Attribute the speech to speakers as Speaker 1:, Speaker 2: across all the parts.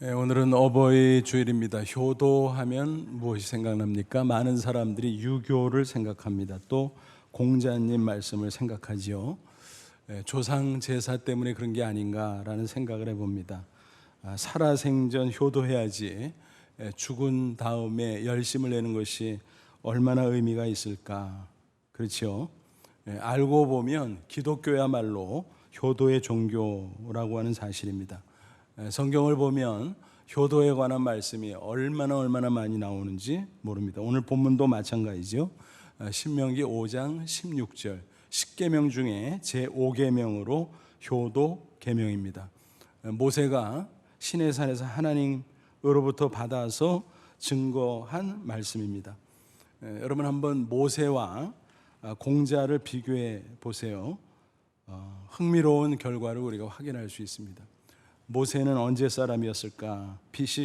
Speaker 1: 오늘은 어버이 주일입니다. 효도하면 무엇이 생각납니까? 많은 사람들이 유교를 생각합니다. 또 공자님 말씀을 생각하지요. 조상 제사 때문에 그런 게 아닌가라는 생각을 해봅니다. 살아생전 효도해야지 죽은 다음에 열심을 내는 것이 얼마나 의미가 있을까. 그렇죠? 알고 보면 기독교야말로 효도의 종교라고 하는 사실입니다. 성경을 보면 효도에 관한 말씀이 얼마나 많이 나오는지 모릅니다. 오늘 본문도 마찬가지죠. 신명기 5장 16절 10계명 중에 제5계명으로 효도 계명입니다. 모세가 시내산에서 하나님으로부터 받아서 증거한 말씀입니다. 여러분 한번 모세와 공자를 비교해 보세요. 흥미로운 결과를 우리가 확인할 수 있습니다. 모세는 언제 사람이었을까? BC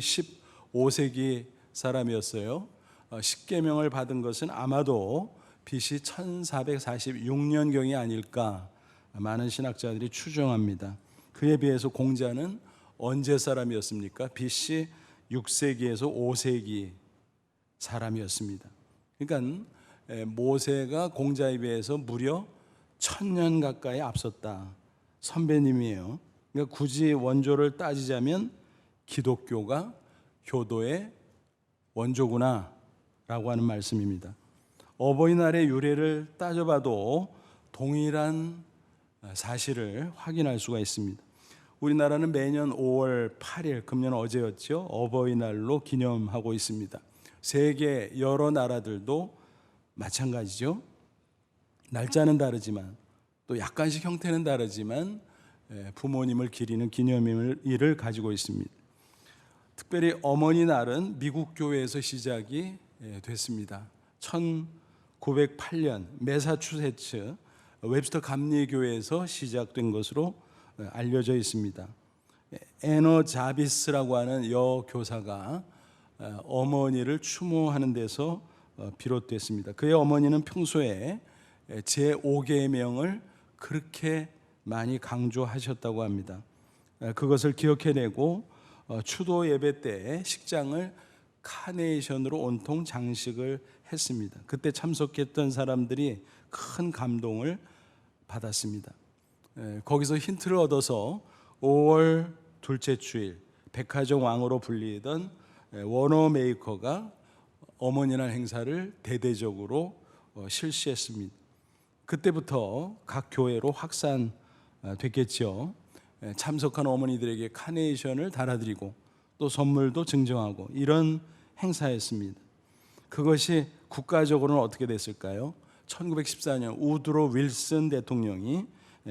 Speaker 1: 15세기 사람이었어요. 10계명을 받은 것은 아마도 BC 1446년경이 아닐까 많은 신학자들이 추정합니다. 그에 비해서 공자는 언제 사람이었습니까? BC 6세기에서 5세기 사람이었습니다. 그러니까 모세가 공자에 비해서 무려 1000년 가까이 앞섰다. 선배님이에요. 그러니까 굳이 원조를 따지자면 기독교가 효도의 원조구나 라고 하는 말씀입니다. 어버이날의 유래를 따져봐도 동일한 사실을 확인할 수가 있습니다. 우리나라는 매년 5월 8일, 금년 어제였죠, 어버이날로 기념하고 있습니다. 세계 여러 나라들도 마찬가지죠. 날짜는 다르지만 또 약간씩 형태는 다르지만 부모님을 기리는 기념일을 가지고 있습니다. 특별히 어머니 날은 미국 교회에서 시작이 됐습니다. 1908년 매사추세츠 웹스터 감리교회에서 시작된 것으로 알려져 있습니다. 애너 자비스라고 하는 여교사가 어머니를 추모하는 데서 비롯됐습니다. 그의 어머니는 평소에 제5계명을 그렇게 많이 강조하셨다고 합니다. 그것을 기억해내고 추도 예배 때 식장을 카네이션으로 온통 장식을 했습니다. 그때 참석했던 사람들이 큰 감동을 받았습니다. 거기서 힌트를 얻어서 5월 둘째 주일 백화점 왕으로 불리던 워너 메이커가 어머니날 행사를 대대적으로 실시했습니다. 그때부터 각 교회로 확산됐겠죠. 참석한 어머니들에게 카네이션을 달아드리고 또 선물도 증정하고 이런 행사였습니다. 그것이 국가적으로는 어떻게 됐을까요? 1914년 우드로 윌슨 대통령이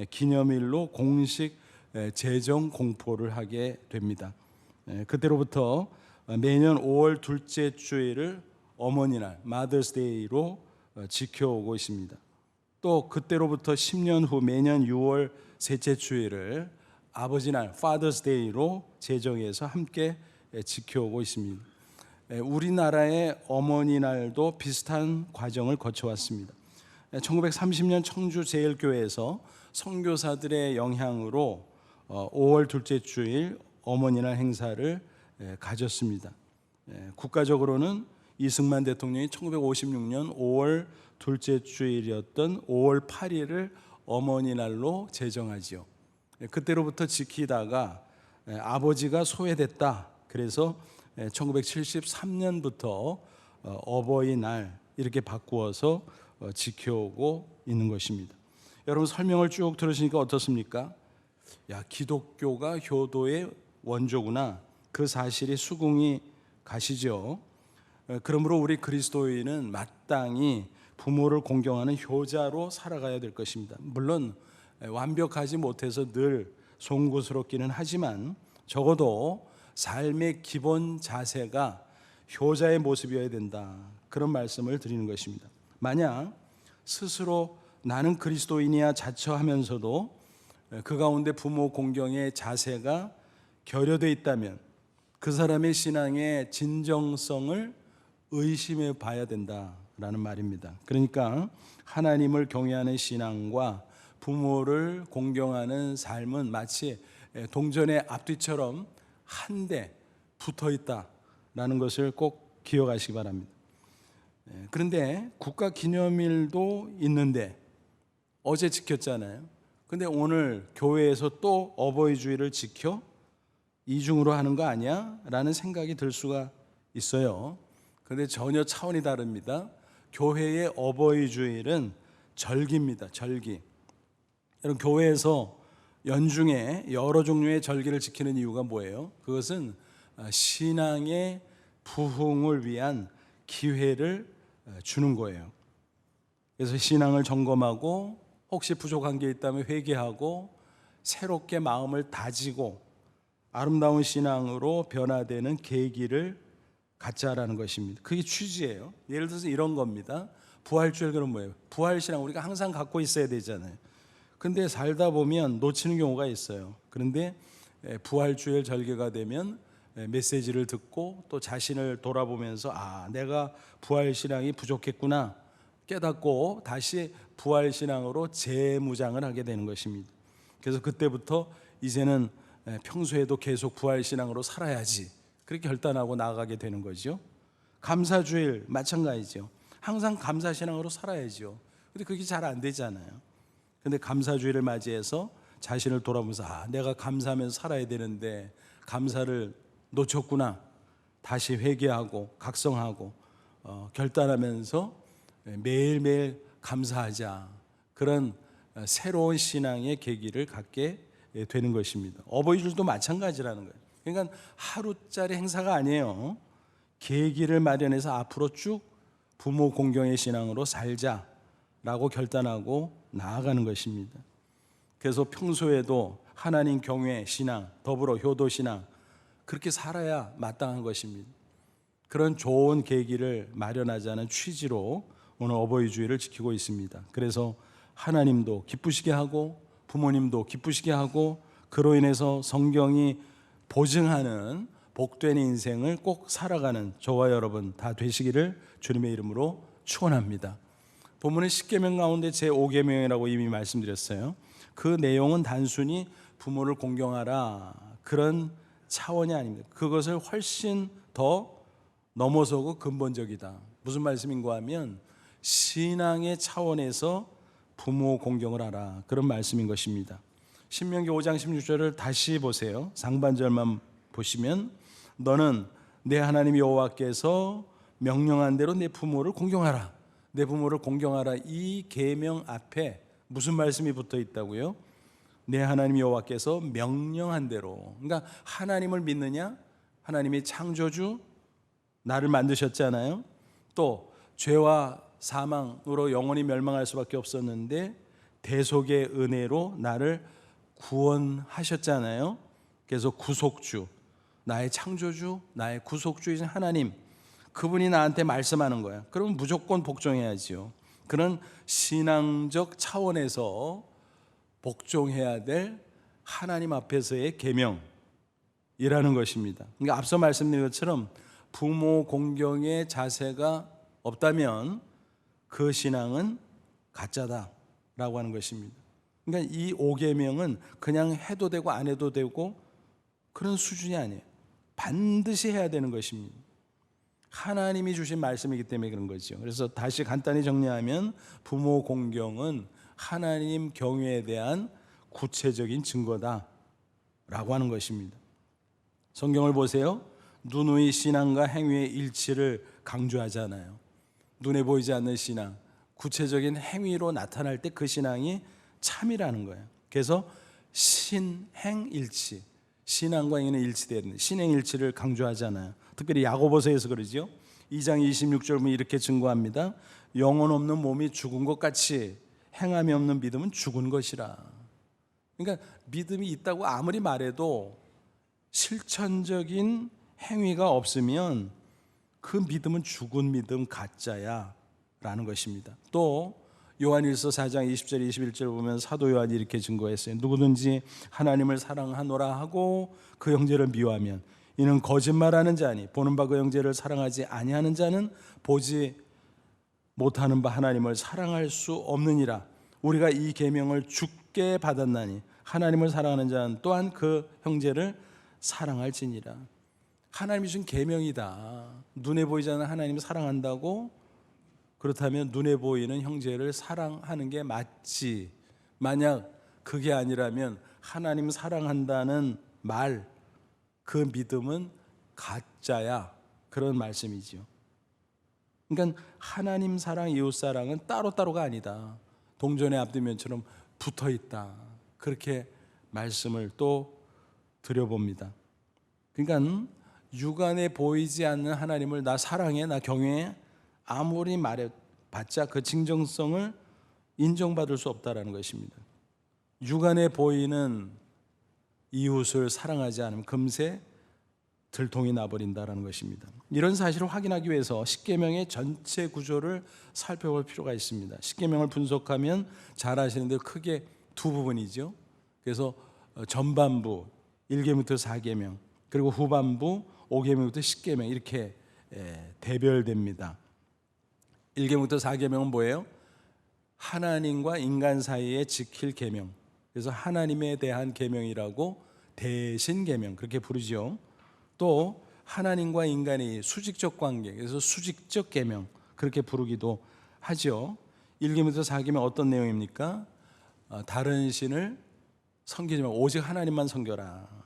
Speaker 1: 기념일로 공식 제정 공포를 하게 됩니다. 그때로부터 매년 5월 둘째 주일을 어머니날 마더스데이로 지켜오고 있습니다. 또 그때로부터 10년 후 매년 6월 셋째 주일을 아버지날 파더스데이로 제정해서 함께 지켜오고 있습니다. 우리나라의 어머니날도 비슷한 과정을 거쳐왔습니다. 1930년 청주제일교회에서 선교사들의 영향으로 5월 둘째 주일 어머니날 행사를 가졌습니다. 국가적으로는 이승만 대통령이 1956년 5월 둘째 주일이었던 5월 8일을 어머니날로 제정하지요. 그때로부터 지키다가 아버지가 소외됐다. 그래서 1973년부터 어버이날 이렇게 바꾸어서 지켜오고 있는 것입니다. 여러분 설명을 쭉 들으시니까 어떻습니까? 야, 기독교가 효도의 원조구나. 그 사실이 수긍이 가시죠. 그러므로 우리 그리스도인은 마땅히 부모를 공경하는 효자로 살아가야 될 것입니다. 물론 완벽하지 못해서 늘 송구스럽기는 하지만 적어도 삶의 기본 자세가 효자의 모습이어야 된다. 그런 말씀을 드리는 것입니다. 만약 스스로 나는 그리스도인이야 자처하면서도 그 가운데 부모 공경의 자세가 결여되어 있다면 그 사람의 신앙의 진정성을 의심해 봐야 된다라는 말입니다. 그러니까 하나님을 경외하는 신앙과 부모를 공경하는 삶은 마치 동전의 앞뒤처럼 한데 붙어 있다라는 것을 꼭 기억하시기 바랍니다. 그런데 국가기념일도 있는데 어제 지켰잖아요. 근데 오늘 교회에서 또 어버이주의를 지켜 이중으로 하는 거 아니야? 라는 생각이 들 수가 있어요. 그런데 전혀 차원이 다릅니다. 교회의 어버이주일은 절기입니다. 절기. 여러분, 교회에서 연중에 여러 종류의 절기를 지키는 이유가 뭐예요? 그것은 신앙의 부흥을 위한 기회를 주는 거예요. 그래서 신앙을 점검하고 혹시 부족한 게 있다면 회개하고 새롭게 마음을 다지고 아름다운 신앙으로 변화되는 계기를 갖자라는 것입니다. 그게 취지예요. 예를 들어서 이런 겁니다. 부활주일 그럼 뭐예요? 부활신앙 우리가 항상 갖고 있어야 되잖아요. 근데 살다 보면 놓치는 경우가 있어요. 그런데 부활주일 절개가 되면 메시지를 듣고 또 자신을 돌아보면서 내가 부활신앙이 부족했구나 깨닫고 다시 부활신앙으로 재무장을 하게 되는 것입니다. 그래서 그때부터 이제는 평소에도 계속 부활신앙으로 살아야지 그렇게 결단하고 나아가게 되는 거죠. 감사주일 마찬가지죠. 항상 감사신앙으로 살아야죠. 근데 그게 잘 안 되잖아요. 근데 감사주일을 맞이해서 자신을 돌아보면서 내가 감사하면서 살아야 되는데 감사를 놓쳤구나. 다시 회개하고 각성하고 결단하면서 매일매일 감사하자. 그런 새로운 신앙의 계기를 갖게 되는 것입니다. 어버이주일도 마찬가지라는 거예요. 그러니까 하루짜리 행사가 아니에요. 계기를 마련해서 앞으로 쭉 부모 공경의 신앙으로 살자라고 결단하고 나아가는 것입니다. 그래서 평소에도 하나님 경외 신앙, 더불어 효도 신앙 그렇게 살아야 마땅한 것입니다. 그런 좋은 계기를 마련하자는 취지로 오늘 어버이주일을 지키고 있습니다. 그래서 하나님도 기쁘시게 하고 부모님도 기쁘시게 하고 그로 인해서 성경이 보증하는 복된 인생을 꼭 살아가는 저와 여러분 다 되시기를 주님의 이름으로 축원합니다. 본문의 10계명 가운데 제5계명이라고 이미 말씀드렸어요. 그 내용은 단순히 부모를 공경하라 그런 차원이 아닙니다. 그것을 훨씬 더 넘어서고 근본적이다. 무슨 말씀인가 하면 신앙의 차원에서 부모 공경을 하라 그런 말씀인 것입니다. 신명기 5장 16절을 다시 보세요. 상반절만 보시면 너는 내 하나님 여호와께서 명령한 대로 내 부모를 공경하라. 내 부모를 공경하라. 이 계명 앞에 무슨 말씀이 붙어 있다고요? 내 하나님 여호와께서 명령한 대로. 그러니까 하나님을 믿느냐? 하나님이 창조주 나를 만드셨잖아요. 또 죄와 사망으로 영원히 멸망할 수밖에 없었는데 대속의 은혜로 나를 구원하셨잖아요. 그래서 구속주, 나의 창조주, 나의 구속주이신 하나님, 그분이 나한테 말씀하는 거야. 그러면 무조건 복종해야지요. 그런 신앙적 차원에서 복종해야 될 하나님 앞에서의 계명이라는 것입니다. 그러니까 앞서 말씀드린 것처럼 부모 공경의 자세가 없다면 그 신앙은 가짜다라고 하는 것입니다. 그러니까 이 5계명은 그냥 해도 되고 안 해도 되고 그런 수준이 아니에요. 반드시 해야 되는 것입니다. 하나님이 주신 말씀이기 때문에 그런 거죠. 그래서 다시 간단히 정리하면 부모 공경은 하나님 경외에 대한 구체적인 증거다라고 하는 것입니다. 성경을 보세요. 누누이 신앙과 행위의 일치를 강조하잖아요. 눈에 보이지 않는 신앙, 구체적인 행위로 나타날 때 그 신앙이 참이라는 거예요. 그래서 신행일치, 신앙과 행위는 일치되는 신행일치를 강조하잖아요. 특별히 야고보서에서 그러죠. 2장 26절 보면 이렇게 증거합니다. 영혼 없는 몸이 죽은 것 같이 행함이 없는 믿음은 죽은 것이라. 그러니까 믿음이 있다고 아무리 말해도 실천적인 행위가 없으면 그 믿음은 죽은 믿음 가짜야 라는 것입니다. 또 요한일서 4장 20절 21절 보면 사도 요한이 이렇게 증거했어요. 누구든지 하나님을 사랑하노라 하고 그 형제를 미워하면 이는 거짓말하는 자니 보는 바 그 형제를 사랑하지 아니하는 자는 보지 못하는 바 하나님을 사랑할 수 없느니라. 우리가 이 계명을 주께 받았나니 하나님을 사랑하는 자는 또한 그 형제를 사랑할지니라. 하나님이 준 계명이다. 눈에 보이지 않는 하나님을 사랑한다고, 그렇다면 눈에 보이는 형제를 사랑하는 게 맞지. 만약 그게 아니라면 하나님 사랑한다는 말, 그 믿음은 가짜야. 그런 말씀이지요. 그러니까 하나님 사랑, 이웃 사랑은 따로따로가 아니다. 동전의 앞뒤면처럼 붙어 있다. 그렇게 말씀을 또 드려봅니다. 그러니까 육안에 보이지 않는 하나님을 나 사랑해, 나 경외해, 아무리 말해봤자 그 진정성을 인정받을 수 없다라는 것입니다. 육안에 보이는 이웃을 사랑하지 않으면 금세 들통이 나버린다는 것입니다. 이런 사실을 확인하기 위해서 십계명의 전체 구조를 살펴볼 필요가 있습니다. 십계명을 분석하면 잘 아시는 대로 크게 두 부분이죠. 그래서 전반부 1계명부터 4계명, 그리고 후반부 5계명부터 10계명 이렇게 대별됩니다. 1계명부터 4계명은 뭐예요? 하나님과 인간 사이에 지킬 계명. 그래서 하나님에 대한 계명이라고 대신 계명 그렇게 부르죠. 또 하나님과 인간의 수직적 관계, 그래서 수직적 계명 그렇게 부르기도 하죠. 1계명부터 4계명 어떤 내용입니까? 다른 신을 섬기지 말고 오직 하나님만 섬겨라.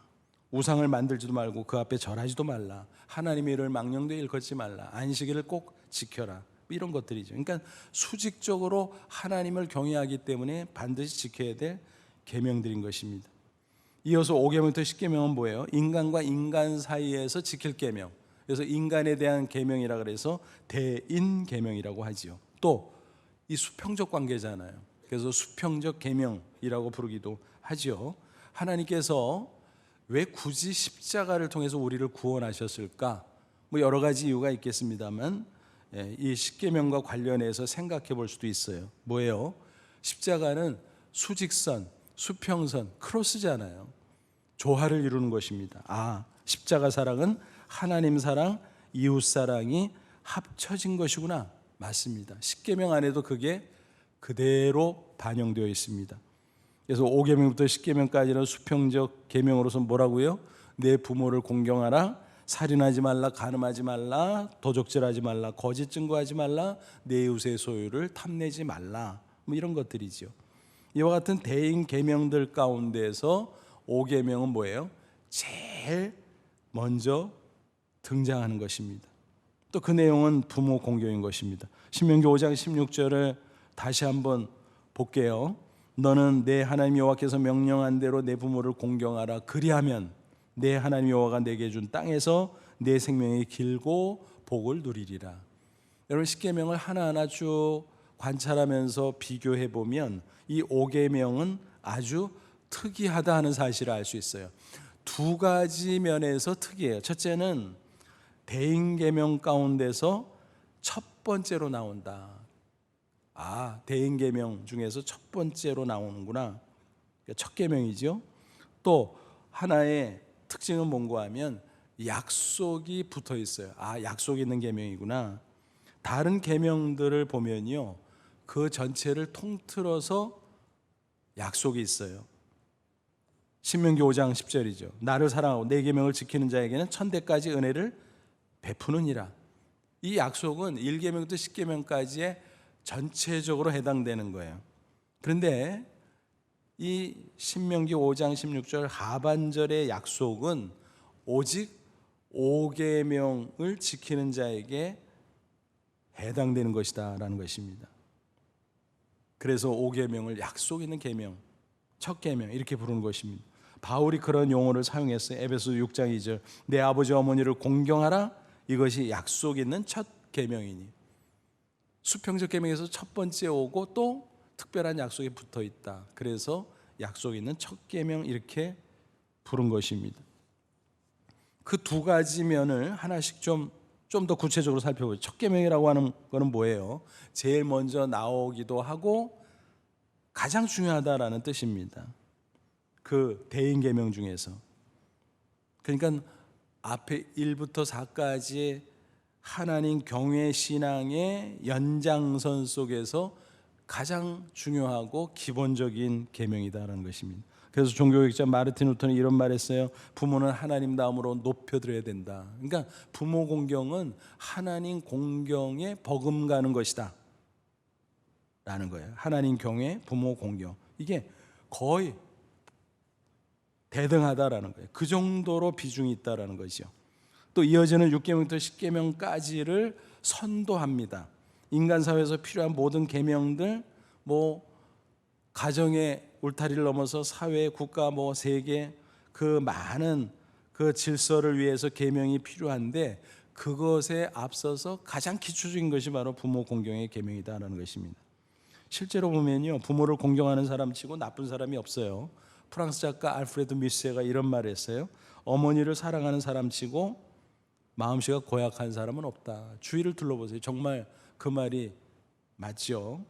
Speaker 1: 우상을 만들지도 말고 그 앞에 절하지도 말라. 하나님의 일을 망령되이 일컫지 말라. 안식일을 꼭 지켜라. 이런 것들이죠. 그러니까 수직적으로 하나님을 경외하기 때문에 반드시 지켜야 될 계명들인 것입니다. 이어서 5계명부터 10계명은 뭐예요? 인간과 인간 사이에서 지킬 계명. 그래서 인간에 대한 계명이라 그래서 대인 계명이라고 하지요. 또 이 수평적 관계잖아요. 그래서 수평적 계명이라고 부르기도 하지요. 하나님께서 왜 굳이 십자가를 통해서 우리를 구원하셨을까? 뭐 여러 가지 이유가 있겠습니다만 이 십계명과 관련해서 생각해 볼 수도 있어요. 뭐예요? 십자가는 수직선, 수평선, 크로스잖아요. 조화를 이루는 것입니다. 십자가 사랑은 하나님 사랑, 이웃 사랑이 합쳐진 것이구나. 맞습니다. 십계명 안에도 그게 그대로 반영되어 있습니다. 그래서 5계명부터 10계명까지는 수평적 계명으로서 뭐라고요? 내 부모를 공경하라, 살인하지 말라, 간음하지 말라, 도적질하지 말라, 거짓 증거하지 말라, 내 이웃의 소유를 탐내지 말라. 뭐 이런 것들이죠. 이와 같은 대인 계명들 가운데서 5계명은 뭐예요? 제일 먼저 등장하는 것입니다. 또 그 내용은 부모 공경인 것입니다. 신명기 5장 16절을 다시 한번 볼게요. 너는 내 하나님 여호와께서 명령한 대로 내 부모를 공경하라. 그리하면 내 하나님 여호와가 내게 준 땅에서 내 생명이 길고 복을 누리리라. 여러분 십계명을 하나하나 쭉 관찰하면서 비교해 보면 이 5계명은 아주 특이하다 하는 사실을 알 수 있어요. 두 가지 면에서 특이해요. 첫째는 대인계명 가운데서 첫 번째로 나온다. 대인계명 중에서 첫 번째로 나오는구나. 첫 계명이죠. 또 하나의 특징은 뭔가 하면 약속이 붙어 있어요. 약속이 있는 계명이구나. 다른 계명들을 보면요, 그 전체를 통틀어서 약속이 있어요. 신명기 5장 10절이죠. 나를 사랑하고 내 계명을 지키는 자에게는 천대까지 은혜를 베푸느니라. 이 약속은 1계명부터 10계명까지의 전체적으로 해당되는 거예요. 그런데 이 신명기 5장 16절 하반절의 약속은 오직 5계명을 지키는 자에게 해당되는 것이다 라는 것입니다. 그래서 5계명을 약속 있는 계명, 첫 계명 이렇게 부르는 것입니다. 바울이 그런 용어를 사용했어요. 에베소 6장 2절 내 아버지와 어머니를 공경하라. 이것이 약속 있는 첫 계명이니. 수평적 계명에서 첫 번째 오고 또 특별한 약속이 붙어 있다. 그래서 약속 있는 첫 계명 이렇게 부른 것입니다. 그 두 가지 면을 하나씩 좀 더 구체적으로 살펴보죠. 첫 계명이라고 하는 것은 뭐예요? 제일 먼저 나오기도 하고 가장 중요하다라는 뜻입니다. 그 대인 계명 중에서. 그러니까 앞에 1부터 4까지 하나님 경외 신앙의 연장선 속에서 가장 중요하고 기본적인 계명이다라는 것입니다. 그래서 종교개혁자 마르틴 루터는 이런 말했어요. 부모는 하나님 다음으로 높여드려야 된다. 그러니까 부모 공경은 하나님 공경에 버금가는 것이다 라는 거예요. 하나님 경외, 부모 공경, 이게 거의 대등하다라는 거예요. 그 정도로 비중이 있다라는 것이죠. 또 이어지는 6계명부터 10계명까지를 선도합니다. 인간 사회에서 필요한 모든 계명들, 가정의 울타리를 넘어서 사회, 국가, 세계, 그 많은 그 질서를 위해서 계명이 필요한데, 그것에 앞서서 가장 기초적인 것이 바로 부모 공경의 계명이다라는 것입니다. 실제로 보면요, 부모를 공경하는 사람 치고 나쁜 사람이 없어요. 프랑스 작가 알프레드 미세가 이런 말을 했어요. 어머니를 사랑하는 사람 치고 마음씨가 고약한 사람은 없다. 주위를 둘러보세요. 정말 그 말이 맞죠.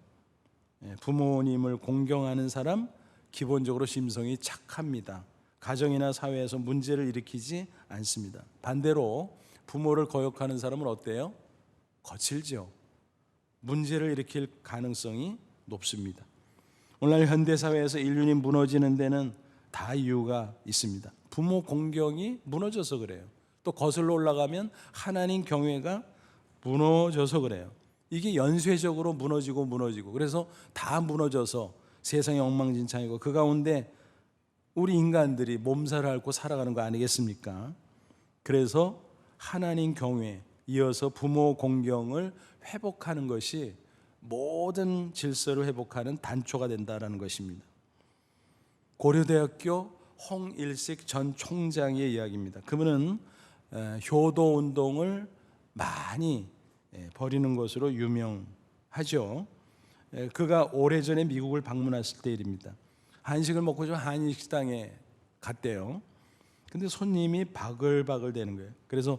Speaker 1: 부모님을 공경하는 사람 기본적으로 심성이 착합니다. 가정이나 사회에서 문제를 일으키지 않습니다. 반대로 부모를 거역하는 사람은 어때요? 거칠죠. 문제를 일으킬 가능성이 높습니다. 오늘날 현대사회에서 인륜이 무너지는 데는 다 이유가 있습니다. 부모 공경이 무너져서 그래요. 또 거슬러 올라가면 하나님 경외가 무너져서 그래요. 이게 연쇄적으로 무너지고 그래서 다 무너져서 세상이 엉망진창이고, 그 가운데 우리 인간들이 몸살을 앓고 살아가는 거 아니겠습니까? 그래서 하나님 경외, 이어서 부모 공경을 회복하는 것이 모든 질서를 회복하는 단초가 된다는 것입니다. 고려대학교 홍일식 전 총장의 이야기입니다. 그분은 효도 운동을 많이 벌이는 것으로 유명하죠. 그가 오래전에 미국을 방문했을 때 일입니다. 한식을 먹고 좀 한인 식당에 갔대요. 근데 손님이 바글바글 대는 거예요. 그래서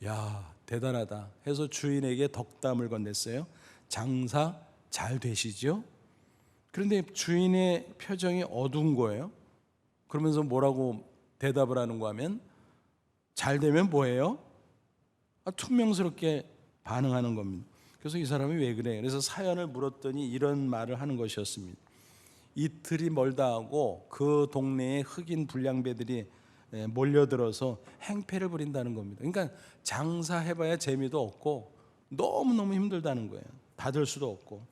Speaker 1: 야, 대단하다 해서 주인에게 덕담을 건넸어요. 장사 잘 되시죠? 그런데 주인의 표정이 어두운 거예요. 그러면서 뭐라고 대답을 하는가 하면, 잘 되면 뭐예요? 퉁명스럽게 반응하는 겁니다. 그래서 이 사람이 왜 그래? 그래서 사연을 물었더니 이런 말을 하는 것이었습니다. 이틀이 멀다 하고 그 동네에 흑인 불량배들이 몰려들어서 행패를 부린다는 겁니다. 그러니까 장사해봐야 재미도 없고 너무너무 힘들다는 거예요. 받을 수도 없고.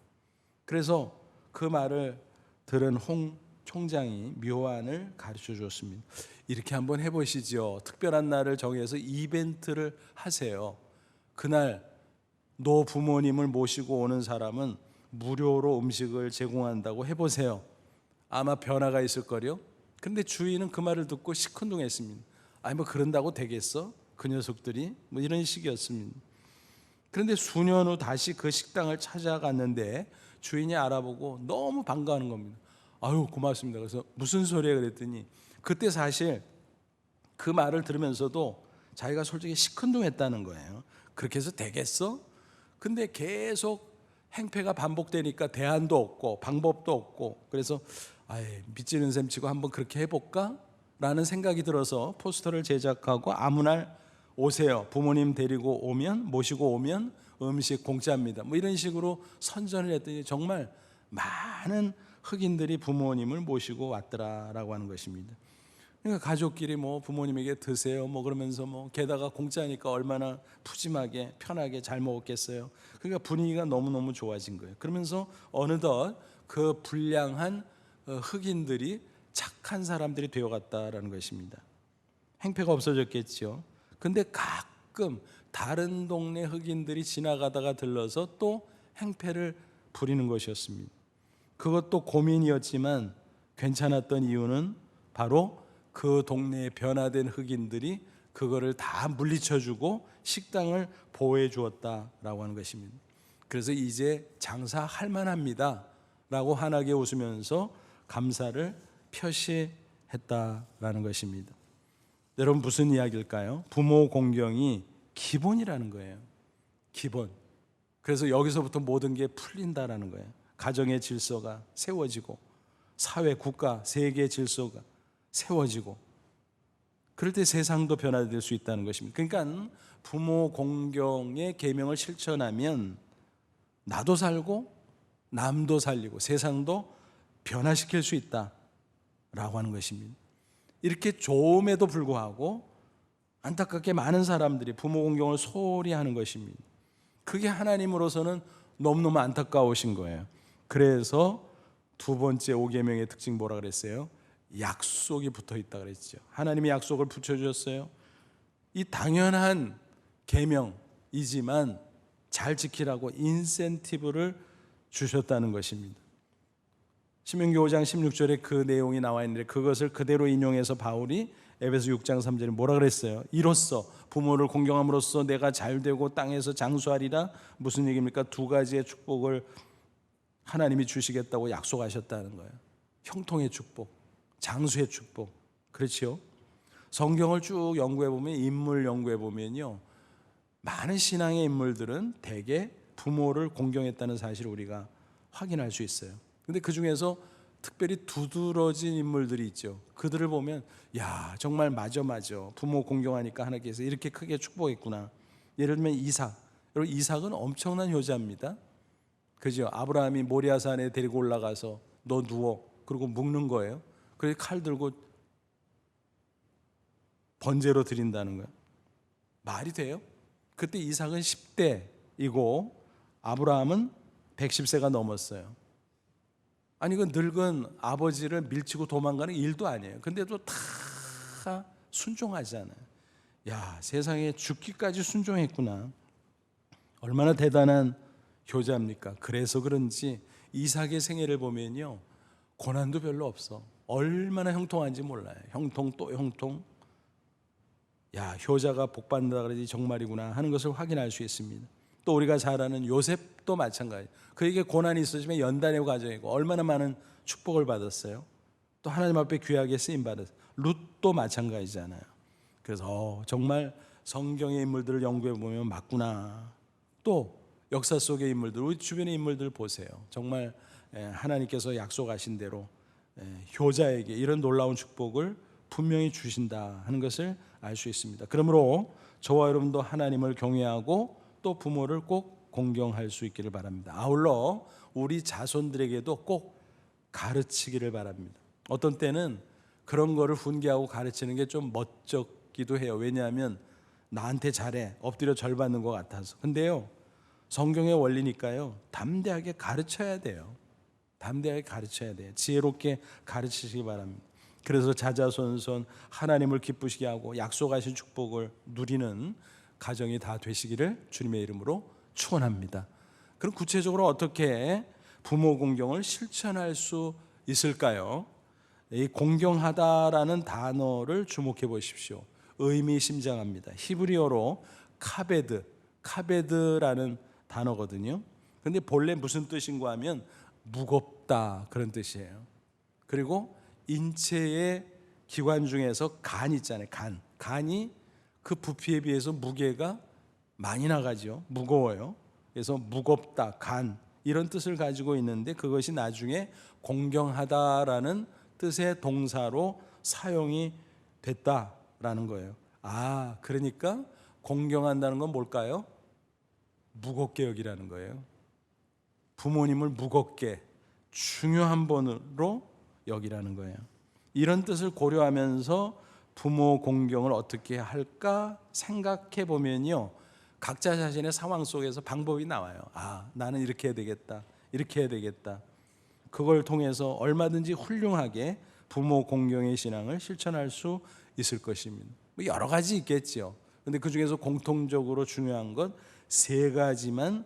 Speaker 1: 그래서 그 말을 들은 홍 총장이 묘안을 가르쳐 주었습니다. 이렇게 한번 해보시죠. 특별한 날을 정해서 이벤트를 하세요. 그날 노 부모님을 모시고 오는 사람은 무료로 음식을 제공한다고 해보세요. 아마 변화가 있을 거요. 그런데 주인은 그 말을 듣고 시큰둥했습니다. 아니 그런다고 되겠어? 그 녀석들이 이런 식이었습니다. 그런데 수년 후 다시 그 식당을 찾아갔는데 주인이 알아보고 너무 반가워하는 겁니다. 아유 고맙습니다. 그래서 무슨 소리야 그랬더니, 그때 사실 그 말을 들으면서도 자기가 솔직히 시큰둥했다는 거예요. 그렇게 해서 되겠어? 근데 계속 행패가 반복되니까 대안도 없고 방법도 없고, 그래서 빚지는 셈 치고 한번 그렇게 해볼까? 라는 생각이 들어서 포스터를 제작하고 아무 날 오세요. 부모님 데리고 오면, 모시고 오면 음식 공짜입니다. 이런 식으로 선전을 했더니 정말 많은 흑인들이 부모님을 모시고 왔더라라고 하는 것입니다. 그러니까 가족끼리 부모님에게 드세요 그러면서 게다가 공짜니까 얼마나 푸짐하게 편하게 잘 먹었겠어요. 그러니까 분위기가 너무너무 좋아진 거예요. 그러면서 어느덧 그 불량한 흑인들이 착한 사람들이 되어갔다라는 것입니다. 행패가 없어졌겠죠. 근데 가끔 다른 동네 흑인들이 지나가다가 들러서 또 행패를 부리는 것이었습니다. 그것도 고민이었지만 괜찮았던 이유는 바로 그 동네에 변화된 흑인들이 그거를 다 물리쳐주고 식당을 보호해 주었다라고 하는 것입니다. 그래서 이제 장사할 만합니다 라고 환하게 웃으면서 감사를 표시했다라는 것입니다. 여러분 무슨 이야기일까요? 부모 공경이 기본이라는 거예요. 기본. 그래서 여기서부터 모든 게 풀린다라는 거예요. 가정의 질서가 세워지고 사회, 국가, 세계의 질서가 세워지고, 그럴 때 세상도 변화될 수 있다는 것입니다. 그러니까 부모 공경의 계명을 실천하면 나도 살고 남도 살리고 세상도 변화시킬 수 있다라는 하는 것입니다. 이렇게 좋음에도 불구하고 안타깝게 많은 사람들이 부모 공경을 소홀히 하는 것입니다. 그게 하나님으로서는 너무너무 안타까우신 거예요. 그래서 두 번째 5계명의 특징 뭐라 그랬어요? 약속이 붙어 있다 그랬죠. 하나님이 약속을 붙여주셨어요. 이 당연한 계명이지만 잘 지키라고 인센티브를 주셨다는 것입니다. 신명기 5장 16절에 그 내용이 나와 있는데 그것을 그대로 인용해서 바울이 에베소 6장 3절에 뭐라 그랬어요? 이로써 부모를 공경함으로써 내가 잘되고 땅에서 장수하리라. 무슨 얘기입니까? 두 가지의 축복을 하나님이 주시겠다고 약속하셨다는 거예요. 형통의 축복, 장수의 축복. 그렇죠? 성경을 쭉 연구해 보면, 인물 연구해 보면요, 많은 신앙의 인물들은 대개 부모를 공경했다는 사실을 우리가 확인할 수 있어요. 근데 그 중에서 특별히 두드러진 인물들이 있죠. 그들을 보면 야, 정말 맞아 부모 공경하니까 하나님께서 이렇게 크게 축복했구나. 예를 들면 이삭. 여러분, 이삭은 엄청난 효자입니다. 그죠? 아브라함이 모리아산에 데리고 올라가서 너 누워, 그리고 묶는 거예요. 그래서 칼 들고 번제로 드린다는 거예요. 말이 돼요? 그때 이삭은 10대이고 아브라함은 110세가 넘었어요. 아니, 그 늙은 아버지를 밀치고 도망가는 일도 아니에요. 근데도 다 순종하잖아요. 야, 세상에 죽기까지 순종했구나. 얼마나 대단한 효자입니까? 그래서 그런지 이삭의 생애를 보면요, 고난도 별로 없어. 얼마나 형통한지 몰라요. 형통 또 형통. 야, 효자가 복받는다 그러지 정말이구나 하는 것을 확인할 수 있습니다. 또 우리가 잘 아는 요셉도 마찬가지. 그에게 고난이 있었지만 연단의 과정이고 얼마나 많은 축복을 받았어요. 또 하나님 앞에 귀하게 쓰임 받았어요. 룻도 마찬가지잖아요. 그래서 정말 성경의 인물들을 연구해 보면 맞구나. 또 역사 속의 인물들, 우리 주변의 인물들 보세요. 정말 하나님께서 약속하신 대로 효자에게 이런 놀라운 축복을 분명히 주신다 하는 것을 알 수 있습니다. 그러므로 저와 여러분도 하나님을 경외하고 또 부모를 꼭 공경할 수 있기를 바랍니다. 아울러 우리 자손들에게도 꼭 가르치기를 바랍니다. 어떤 때는 그런 거를 훈계하고 가르치는 게 좀 멋쩍기도 해요. 왜냐하면 나한테 잘해, 엎드려 절 받는 것 같아서. 근데요, 성경의 원리니까요, 담대하게 가르쳐야 돼요. 담대하게 가르쳐야 돼요. 지혜롭게 가르치시기 바랍니다. 그래서 자자손손 하나님을 기쁘시게 하고 약속하신 축복을 누리는 가정이 다 되시기를 주님의 이름으로 축원합니다. 그럼 구체적으로 어떻게 부모 공경을 실천할 수 있을까요? 이 공경하다라는 단어를 주목해 보십시오. 의미심장합니다. 히브리어로 카베드라는 단어거든요. 근데 본래 무슨 뜻인가 하면 무겁다, 그런 뜻이에요. 그리고 인체의 기관 중에서 간 있잖아요. 간이 그 부피에 비해서 무게가 많이 나가죠. 무거워요. 그래서 무겁다, 간, 이런 뜻을 가지고 있는데 그것이 나중에 공경하다라는 뜻의 동사로 사용이 됐다라는 거예요. 아, 그러니까 공경한다는 건 뭘까요? 무겁게 여기라는 거예요. 부모님을 무겁게, 중요한 분으로 여기라는 거예요. 이런 뜻을 고려하면서 부모 공경을 어떻게 할까 생각해 보면요, 각자 자신의 상황 속에서 방법이 나와요. 아, 나는 이렇게 해야 되겠다, 이렇게 해야 되겠다. 그걸 통해서 얼마든지 훌륭하게 부모 공경의 신앙을 실천할 수 있을 것입니다. 여러 가지 있겠죠. 근데 그 중에서 공통적으로 중요한 것 세 가지만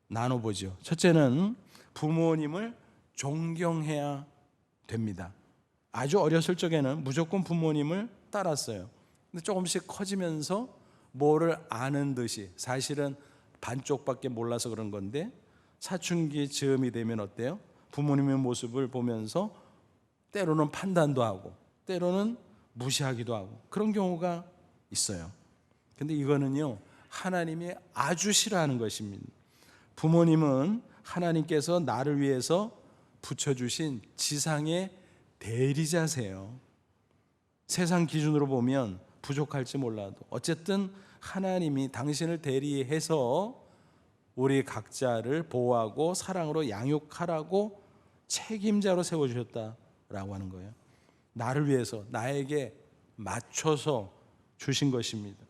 Speaker 1: 나눠보죠. 첫째는 부모님을 존경해야 됩니다. 아주 어렸을 적에는 무조건 부모님을 따랐어요. 근데 조금씩 커지면서 뭐를 아는 듯이, 사실은 반쪽밖에 몰라서 그런 건데 사춘기 즈음이 되면 어때요? 부모님의 모습을 보면서 때로는 판단도 하고 때로는 무시하기도 하고 그런 경우가 있어요. 근데 이거는요, 하나님이 아주 싫어하는 것입니다. 부모님은 하나님께서 나를 위해서 붙여주신 지상의 대리자세요. 세상 기준으로 보면 부족할지 몰라도 어쨌든 하나님이 당신을 대리해서 우리 각자를 보호하고 사랑으로 양육하라고 책임자로 세워주셨다라고 하는 거예요. 나를 위해서 나에게 맞춰서 주신 것입니다.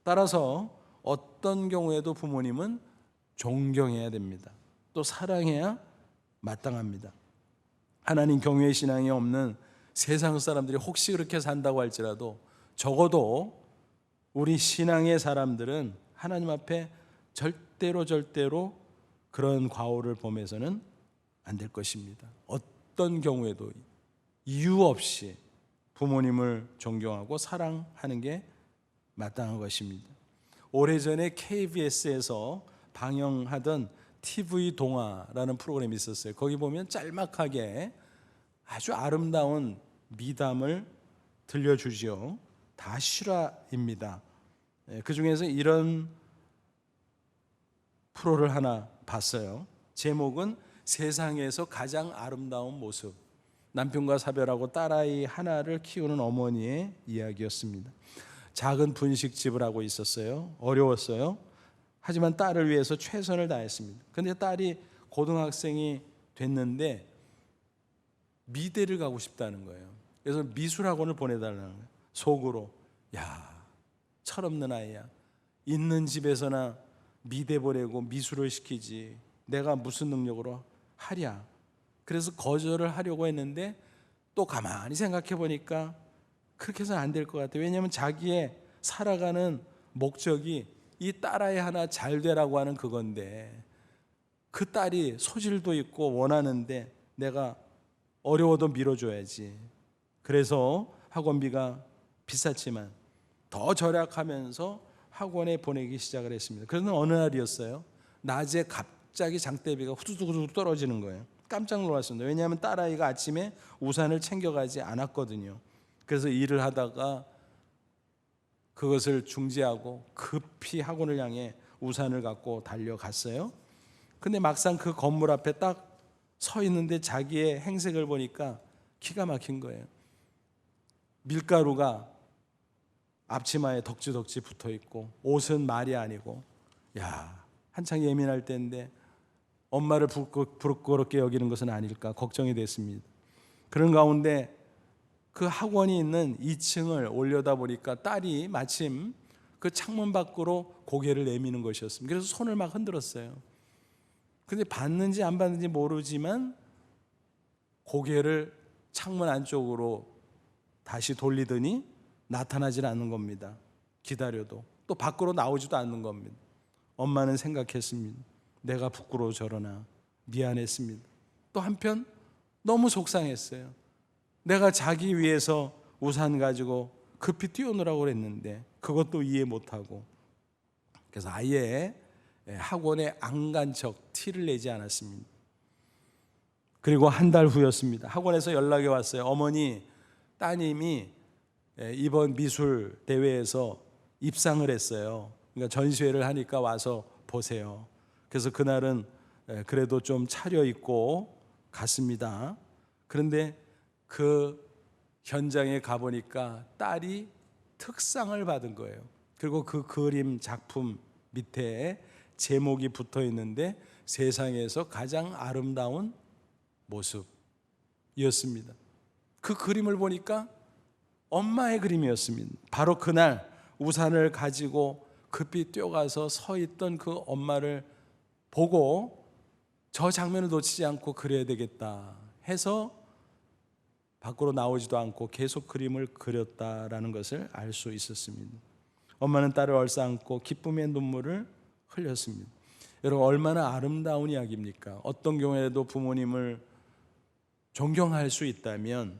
Speaker 1: 따라서 어떤 경우에도 부모님은 존경해야 됩니다. 또 사랑해야 마땅합니다. 하나님 경외의 신앙이 없는 세상 사람들이 혹시 그렇게 산다고 할지라도 적어도 우리 신앙의 사람들은 하나님 앞에 절대로 그런 과오를 범해서는 안 될 것입니다. 어떤 경우에도 이유 없이 부모님을 존경하고 사랑하는 게 마땅한 것입니다. 오래전에 KBS에서 방영하던 TV 동화라는 프로그램이 있었어요. 거기 보면 짤막하게 아주 아름다운 미담을 들려주지요. 다 실화입니다. 그 중에서 이런 프로를 하나 봤어요. 제목은 세상에서 가장 아름다운 모습. 남편과 사별하고 딸아이 하나를 키우는 어머니의 이야기였습니다. 작은 분식집을 하고 있었어요. 어려웠어요. 하지만 딸을 위해서 최선을 다했습니다. 그런데 딸이 고등학생이 됐는데 미대를 가고 싶다는 거예요. 그래서 미술학원을 보내달라는 거예요. 속으로 야, 철없는 아이야. 있는 집에서나 미대 보내고 미술을 시키지 내가 무슨 능력으로 하랴. 그래서 거절을 하려고 했는데 또 가만히 생각해 보니까 그렇게 해서는 안 될 것 같아요. 왜냐하면 자기의 살아가는 목적이 이 딸아이 하나 잘 되라고 하는 그건데 그 딸이 소질도 있고 원하는데 내가 어려워도 밀어줘야지. 그래서 학원비가 비쌌지만 더 절약하면서 학원에 보내기 시작을 했습니다. 그래서 어느 날이었어요. 낮에 갑자기 장대비가 후두둑 떨어지는 거예요. 깜짝 놀랐습니다. 왜냐하면 딸아이가 아침에 우산을 챙겨가지 않았거든요. 그래서 일을 하다가 그것을 중지하고 급히 학원을 향해 우산을 갖고 달려갔어요. 근데 막상 그 건물 앞에 딱 서 있는데 자기의 행색을 보니까 기가 막힌 거예요. 밀가루가 앞치마에 덕지덕지 붙어 있고 옷은 말이 아니고, 야, 한창 예민할 때인데 엄마를 부끄럽게 여기는 것은 아닐까 걱정이 됐습니다. 그런 가운데 그 학원이 있는 2층을 올려다 보니까 딸이 마침 그 창문 밖으로 고개를 내미는 것이었습니다. 그래서 손을 막 흔들었어요. 근데 받는지 안 받는지 모르지만 고개를 창문 안쪽으로 다시 돌리더니 나타나질 않는 겁니다. 기다려도 또 밖으로 나오지도 않는 겁니다. 엄마는 생각했습니다. 내가 부끄러워 저러나 미안했습니다. 또 한편 너무 속상했어요. 내가 자기 위해서 우산 가지고 급히 뛰어오라고 그랬는데 그것도 이해 못하고, 그래서 아예 학원에 안 간 척 티를 내지 않았습니다. 그리고 한 달 후였습니다. 학원에서 연락이 왔어요. 어머니, 따님이 이번 미술 대회에서 입상을 했어요. 그러니까 전시회를 하니까 와서 보세요. 그래서 그날은 그래도 좀 차려입고 갔습니다. 그런데 그 현장에 가보니까 딸이 특상을 받은 거예요. 그리고 그 그림 작품 밑에 제목이 붙어 있는데 세상에서 가장 아름다운 모습이었습니다. 그 그림을 보니까 엄마의 그림이었습니다. 바로 그날 우산을 가지고 급히 뛰어가서 서 있던 그 엄마를 보고 저 장면을 놓치지 않고 그려야 되겠다 해서 밖으로 나오지도 않고 계속 그림을 그렸다라는 것을 알 수 있었습니다. 엄마는 딸을 얼싸안고 기쁨의 눈물을 흘렸습니다. 여러분, 얼마나 아름다운 이야기입니까? 어떤 경우에도 부모님을 존경할 수 있다면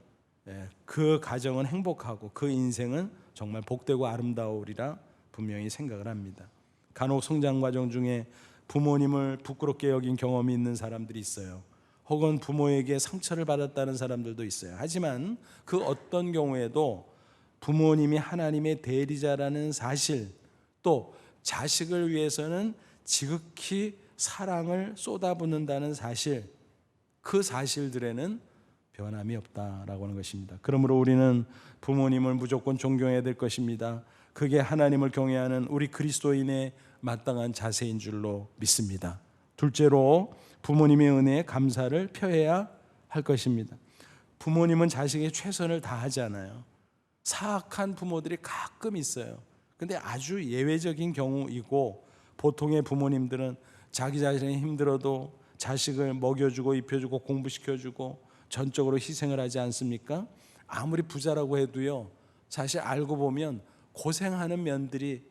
Speaker 1: 그 가정은 행복하고 그 인생은 정말 복되고 아름다우리라 분명히 생각을 합니다. 간혹 성장 과정 중에 부모님을 부끄럽게 여긴 경험이 있는 사람들이 있어요. 혹은 부모에게 상처를 받았다는 사람들도 있어요. 하지만 그 어떤 경우에도 부모님이 하나님의 대리자라는 사실, 또 자식을 위해서는 지극히 사랑을 쏟아붓는다는 사실, 그 사실들에는 변함이 없다라고 하는 것입니다. 그러므로 우리는 부모님을 무조건 존경해야 될 것입니다. 그게 하나님을 경외하는 우리 그리스도인의 마땅한 자세인 줄로 믿습니다. 둘째로 부모님의 은혜에 감사를 표해야 할 것입니다. 부모님은 자식에게 최선을 다하잖아요. 사악한 부모들이 가끔 있어요. 근데 아주 예외적인 경우이고, 보통의 부모님들은 자기 자신이 힘들어도 자식을 먹여주고 입혀주고 공부시켜주고 전적으로 희생을 하지 않습니까? 아무리 부자라고 해도요, 사실 알고 보면 고생하는 면들이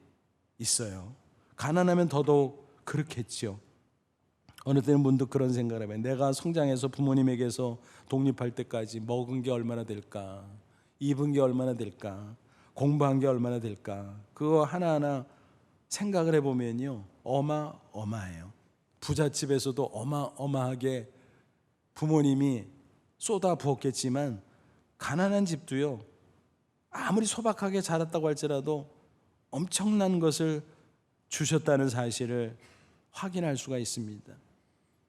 Speaker 1: 있어요. 가난하면 더더욱 그렇겠죠. 어느 때는 문득 그런 생각을 해봐요. 내가 성장해서 부모님에게서 독립할 때까지 먹은 게 얼마나 될까, 입은 게 얼마나 될까, 공부한 게 얼마나 될까, 그거 하나하나 생각을 해보면요, 어마어마해요. 부잣집에서도 어마어마하게 부모님이 쏟아 부었겠지만, 가난한 집도요, 아무리 소박하게 자랐다고 할지라도 엄청난 것을 주셨다는 사실을 확인할 수가 있습니다.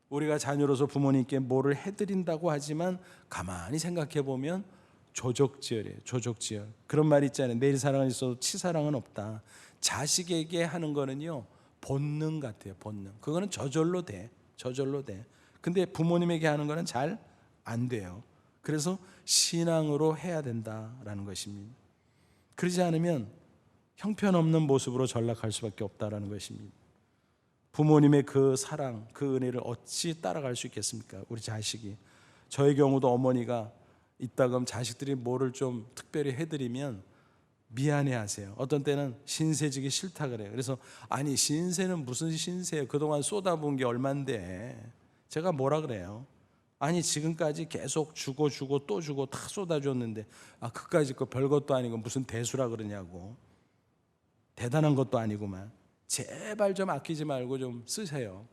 Speaker 1: 우리가 자녀로서 부모님께 뭐를 해드린다고 하지만 가만히 생각해 보면 조족지혈이에요. 조족지혈. 그런 말이 있잖아요. 내일 사랑은 있어도 치사랑은 없다. 자식에게 하는 거는요, 본능 같아요. 본능. 그거는 저절로 돼. 저절로 돼. 근데 부모님에게 하는 거는 잘 안 돼요. 그래서 신앙으로 해야 된다라는 것입니다. 그러지 않으면 형편없는 모습으로 전락할 수밖에 없다라는 것입니다. 부모님의 그 사랑, 그 은혜를 어찌 따라갈 수 있겠습니까? 우리 자식이. 저의 경우도 어머니가 이따금 자식들이 뭐를 좀 특별히 해드리면 미안해하세요. 어떤 때는 신세지기 싫다 그래요. 그래서 아니, 신세는 무슨 신세예요? 그동안 쏟아부은 게 얼만데. 제가 뭐라 그래요? 아니, 지금까지 계속 주고 또 주고 다 쏟아줬는데, 그까짓 거 별것도 아니고 무슨 대수라 그러냐고. 대단한 것도 아니구만. 제발 좀 아끼지 말고 좀 쓰세요.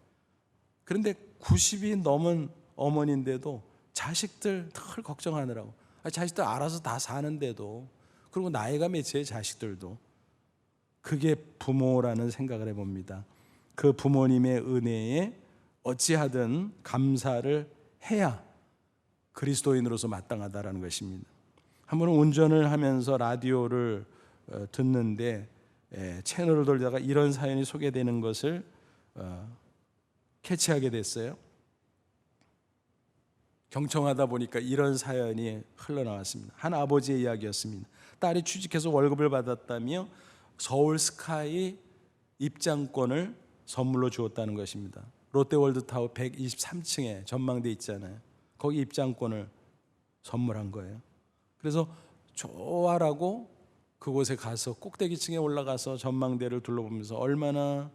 Speaker 1: 그런데 90이 넘은 어머니인데도 자식들 늘 걱정하느라고. 자식들 알아서 다 사는데도, 그리고 나이가 몇이에요 자식들도. 그게 부모라는 생각을 해봅니다. 그 부모님의 은혜에 어찌하든 감사를 해야 그리스도인으로서 마땅하다라는 것입니다. 한 번은 운전을 하면서 라디오를 듣는데 채널을 돌다가 이런 사연이 소개되는 것을 캐치하게 됐어요. 경청하다 보니까 이런 사연이 흘러나왔습니다. 한 아버지의 이야기였습니다. 딸이 취직해서 월급을 받았다며 서울 스카이 입장권을 선물로 주었다는 것입니다. 롯데월드타워 123층에 전망대 있잖아요. 거기 입장권을 선물한 거예요. 그래서 좋아라고 그곳에 가서 꼭대기층에 올라가서 전망대를 둘러보면서 얼마나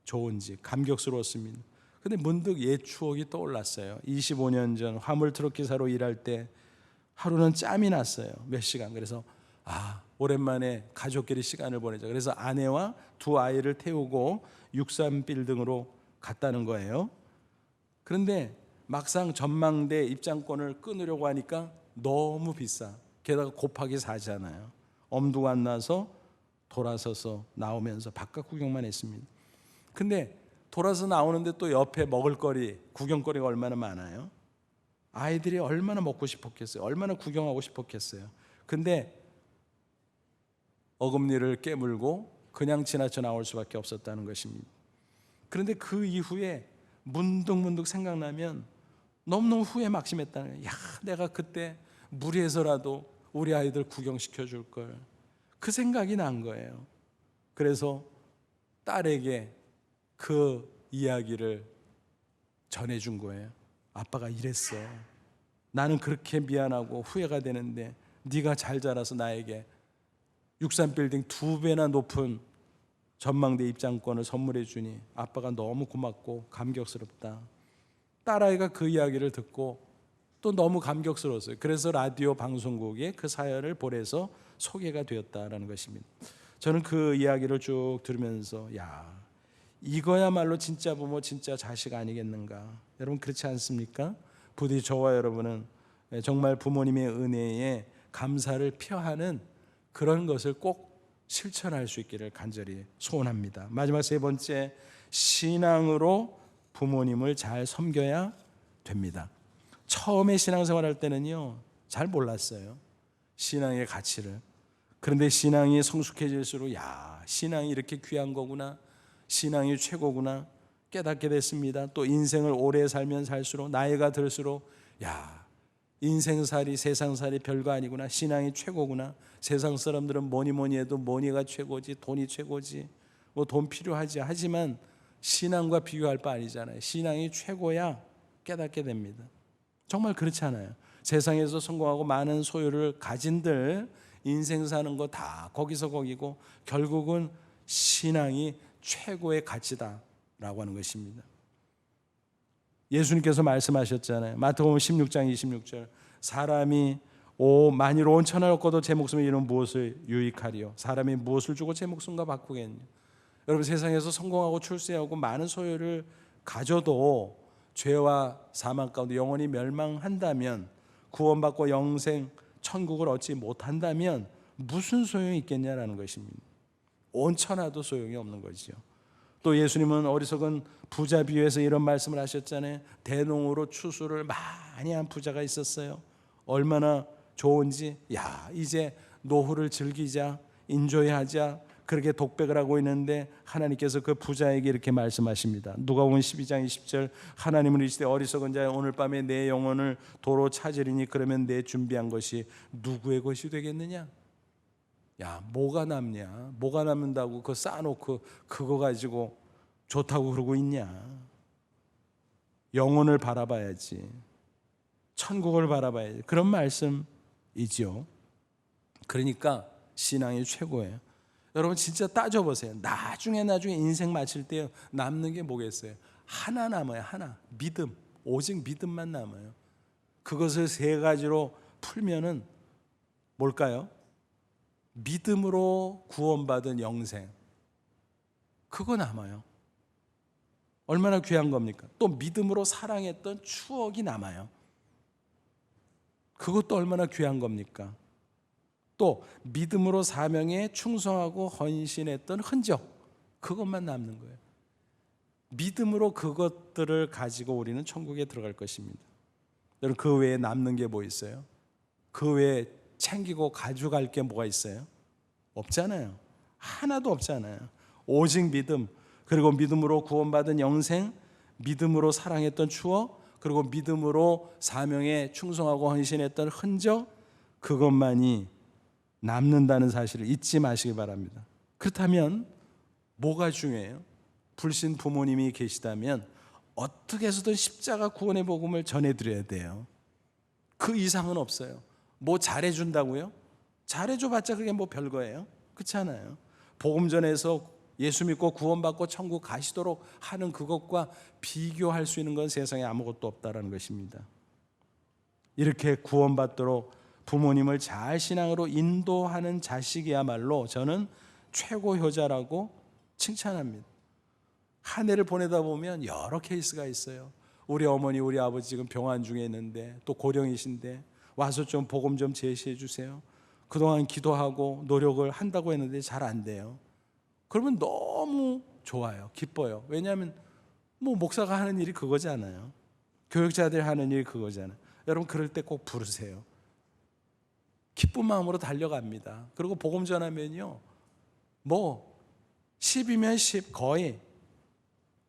Speaker 1: 좋은지 감격스러웠습니다. 근데 문득 옛 추억이 떠올랐어요. 25년 전 화물 트럭 기사로 일할 때 하루는 짬이 났어요. 몇 시간. 그래서 오랜만에 가족끼리 시간을 보내자. 그래서 아내와 두 아이를 태우고 63빌딩으로 갔다는 거예요. 그런데 막상 전망대 입장권을 끊으려고 하니까 너무 비싸. 게다가 곱하기 4잖아요. 엄두가 안 나서 돌아서서 나오면서 바깥 구경만 했습니다. 근데 돌아서 나오는데 또 옆에 먹을거리, 구경거리가 얼마나 많아요. 아이들이 얼마나 먹고 싶었겠어요. 얼마나 구경하고 싶었겠어요. 근데 어금니를 깨물고 그냥 지나쳐 나올 수밖에 없었다는 것입니다. 그런데 그 이후에 문득 생각나면 너무너무 후회 막심했다는 거예요. 내가 그때 무리해서라도 우리 아이들 구경시켜 줄 걸. 그 생각이 난 거예요. 그래서 딸에게 그 이야기를 전해준 거예요. 아빠가 이랬어. 나는 그렇게 미안하고 후회가 되는데 네가 잘 자라서 나에게 63빌딩 2배나 높은 전망대 입장권을 선물해 주니 아빠가 너무 고맙고 감격스럽다. 딸아이가 그 이야기를 듣고 또 너무 감격스러웠어요. 그래서 라디오 방송국에 그 사연을 보내서 소개가 되었다라는 것입니다. 저는 그 이야기를 쭉 들으면서 이거야말로 진짜 부모 진짜 자식 아니겠는가. 여러분 그렇지 않습니까? 부디 저와 여러분은 정말 부모님의 은혜에 감사를 표하는 그런 것을 꼭 실천할 수 있기를 간절히 소원합니다. 마지막 세 번째, 신앙으로 부모님을 잘 섬겨야 됩니다. 처음에 신앙생활 할 때는요 잘 몰랐어요, 신앙의 가치를. 그런데 신앙이 성숙해질수록 신앙이 이렇게 귀한 거구나, 신앙이 최고구나 깨닫게 됐습니다. 또 인생을 오래 살면 살수록, 나이가 들수록 인생살이 세상살이 별거 아니구나. 신앙이 최고구나. 세상 사람들은 뭐니 해도 머니가 최고지, 돈이 최고지, 뭐 돈 필요하지. 하지만 신앙과 비교할 바 아니잖아요. 신앙이 최고야 깨닫게 됩니다. 정말 그렇지 않아요? 세상에서 성공하고 많은 소유를 가진들 인생 사는 거 다 거기서 거기고 결국은 신앙이 최고의 가치다라고 하는 것입니다. 예수님께서 말씀하셨잖아요. 마태복음 16장 26절, 사람이 만일 온 천을 얻고도 제 목숨을 잃으면 무엇을 유익하리요? 사람이 무엇을 주고 제 목숨과 바꾸겠냐? 여러분, 세상에서 성공하고 출세하고 많은 소유를 가져도 죄와 사망 가운데 영원히 멸망한다면, 구원받고 영생 천국을 얻지 못한다면 무슨 소용이 있겠냐라는 것입니다. 온 천하도 소용이 없는 거죠. 또 예수님은 어리석은 부자 비유에서 이런 말씀을 하셨잖아요. 대농으로 추수를 많이 한 부자가 있었어요. 얼마나 좋은지, 이제 노후를 즐기자, 인조하자, 그렇게 독백을 하고 있는데 하나님께서 그 부자에게 이렇게 말씀하십니다. 누가복음 12장 20절, 하나님은 이르시되 어리석은 자여, 오늘 밤에 내 영혼을 도로 찾으리니 그러면 내 준비한 것이 누구의 것이 되겠느냐? 뭐가 남냐? 뭐가 남는다고 그거 쌓아놓고 그거 가지고 좋다고 그러고 있냐? 영혼을 바라봐야지, 천국을 바라봐야지. 그런 말씀이죠. 그러니까 신앙이 최고예요. 여러분 진짜 따져보세요. 나중에 인생 마칠 때 남는 게 뭐겠어요? 하나 남아요. 하나. 믿음. 오직 믿음만 남아요. 그것을 세 가지로 풀면은 뭘까요? 믿음으로 구원받은 영생, 그거 남아요. 얼마나 귀한 겁니까? 또 믿음으로 사랑했던 추억이 남아요. 그것도 얼마나 귀한 겁니까? 또 믿음으로 사명에 충성하고 헌신했던 흔적, 그것만 남는 거예요. 믿음으로 그것들을 가지고 우리는 천국에 들어갈 것입니다. 여러분, 그 외에 남는 게 뭐 있어요? 그 외에 챙기고 가져갈 게 뭐가 있어요? 없잖아요. 하나도 없잖아요. 오직 믿음, 그리고 믿음으로 구원받은 영생, 믿음으로 사랑했던 추억, 그리고 믿음으로 사명에 충성하고 헌신했던 흔적, 그것만이 남는다는 사실을 잊지 마시기 바랍니다. 그렇다면 뭐가 중요해요? 불신 부모님이 계시다면 어떻게 해서든 십자가 구원의 복음을 전해드려야 돼요. 그 이상은 없어요. 뭐 잘해준다고요? 잘해줘봤자 그게 뭐 별거예요? 그렇지 않아요? 복음 전해서 예수 믿고 구원받고 천국 가시도록 하는 그것과 비교할 수 있는 건 세상에 아무것도 없다는 것입니다. 이렇게 구원받도록 부모님을 잘 신앙으로 인도하는 자식이야말로 저는 최고 효자라고 칭찬합니다. 한 해를 보내다 보면 여러 케이스가 있어요. 우리 어머니, 우리 아버지 지금 병환 중에 있는데, 또 고령이신데 와서 좀 복음 좀 제시해 주세요. 그동안 기도하고 노력을 한다고 했는데 잘 안 돼요. 그러면 너무 좋아요. 기뻐요. 왜냐하면 뭐 목사가 하는 일이 그거잖아요. 교육자들이 하는 일이 그거잖아요. 여러분, 그럴 때 꼭 부르세요. 기쁜 마음으로 달려갑니다. 그리고 복음 전하면요, 뭐 10이면 10, 거의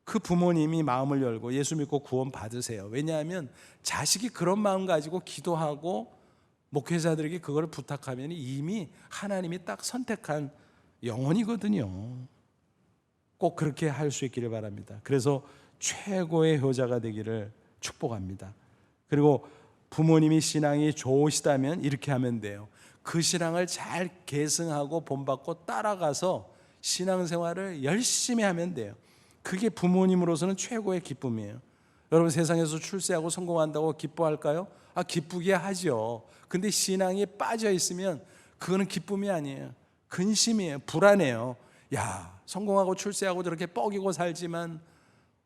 Speaker 1: 그 부모님이 마음을 열고 예수 믿고 구원 받으세요. 왜냐하면 자식이 그런 마음 가지고 기도하고 목회자들에게 그걸 부탁하면 이미 하나님이 딱 선택한 영혼이거든요. 꼭 그렇게 할 수 있기를 바랍니다. 그래서 최고의 효자가 되기를 축복합니다. 그리고 부모님이 신앙이 좋으시다면 이렇게 하면 돼요. 그 신앙을 잘 계승하고 본받고 따라가서 신앙생활을 열심히 하면 돼요. 그게 부모님으로서는 최고의 기쁨이에요. 여러분, 세상에서 출세하고 성공한다고 기뻐할까요? 기쁘게 하죠. 근데 신앙이 빠져 있으면 그거는 기쁨이 아니에요. 근심이에요. 불안해요. 성공하고 출세하고 저렇게 뻐기고 살지만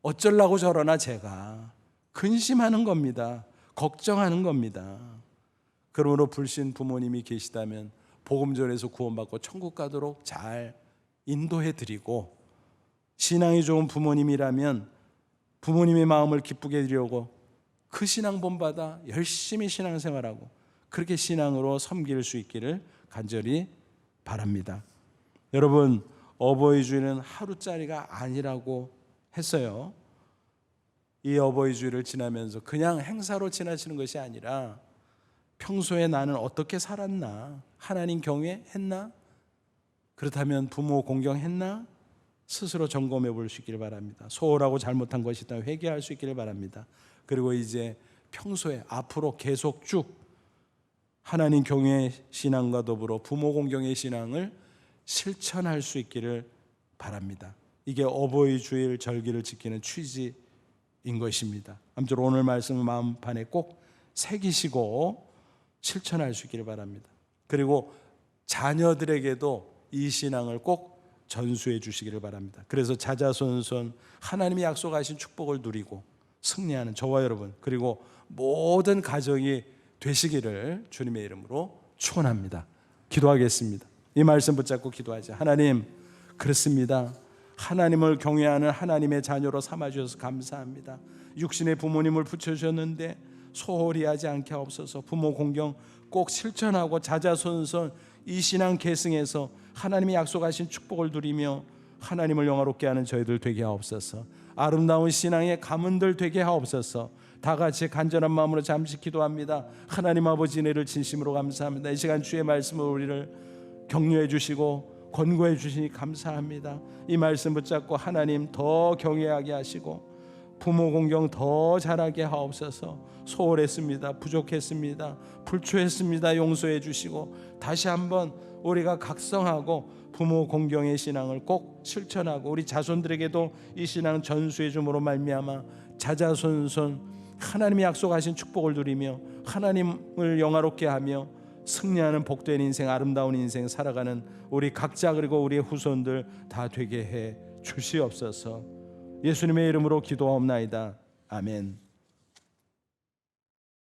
Speaker 1: 어쩌려고 저러나, 제가 근심하는 겁니다. 걱정하는 겁니다. 그러므로 불신 부모님이 계시다면 복음 전해서 구원받고 천국 가도록 잘 인도해 드리고, 신앙이 좋은 부모님이라면 부모님의 마음을 기쁘게 해드리려고 그 신앙 본받아 열심히 신앙생활하고 그렇게 신앙으로 섬길 수 있기를 간절히 바랍니다. 여러분, 어버이 주일은 하루짜리가 아니라고 했어요. 이 어버이 주일을 지나면서 그냥 행사로 지나치는 것이 아니라 평소에 나는 어떻게 살았나? 하나님 경외했나? 그렇다면 부모 공경했나? 스스로 점검해 볼 수 있기를 바랍니다. 소홀하고 잘못한 것이 있다면 회개할 수 있기를 바랍니다. 그리고 이제 평소에 앞으로 계속 쭉 하나님 경외의 신앙과 더불어 부모 공경의 신앙을 실천할 수 있기를 바랍니다. 이게 어버이 주일 절기를 지키는 취지인 것입니다. 아무쪼록 오늘 말씀을 마음판에 꼭 새기시고 실천할 수 있기를 바랍니다. 그리고 자녀들에게도 이 신앙을 꼭 전수해 주시기를 바랍니다. 그래서 자자손손 하나님이 약속하신 축복을 누리고 승리하는 저와 여러분, 그리고 모든 가정이 되시기를 주님의 이름으로 축원합니다. 기도하겠습니다. 이 말씀 붙잡고 기도하자. 하나님, 그렇습니다. 하나님을 경외하는 하나님의 자녀로 삼아주셔서 감사합니다. 육신의 부모님을 붙여주셨는데 소홀히 하지 않게 하옵소서. 부모 공경 꼭 실천하고 자자손손 이 신앙 계승에서 하나님이 약속하신 축복을 누리며 하나님을 영화롭게 하는 저희들 되게 하옵소서. 아름다운 신앙의 가문들 되게 하옵소서. 다 같이 간절한 마음으로 잠시 기도합니다. 하나님 아버지, 은혜를 진심으로 감사합니다. 이 시간 주의 말씀으로 우리를 격려해 주시고 권고해 주시니 감사합니다. 이 말씀 붙잡고 하나님 더 경외하게 하시고 부모 공경 더 잘하게 하옵소서. 소홀했습니다. 부족했습니다. 불초했습니다. 용서해 주시고 다시 한번 우리가 각성하고 부모 공경의 신앙을 꼭 실천하고 우리 자손들에게도 이 신앙 전수해 줌으로 말미암아 자자손손 하나님이 약속하신 축복을 누리며 하나님을 영화롭게 하며 승리하는 복된 인생, 아름다운 인생 살아가는 우리 각자 그리고 우리의 후손들 다 되게 해 주시옵소서. 예수님의 이름으로 기도하옵나이다. 아멘.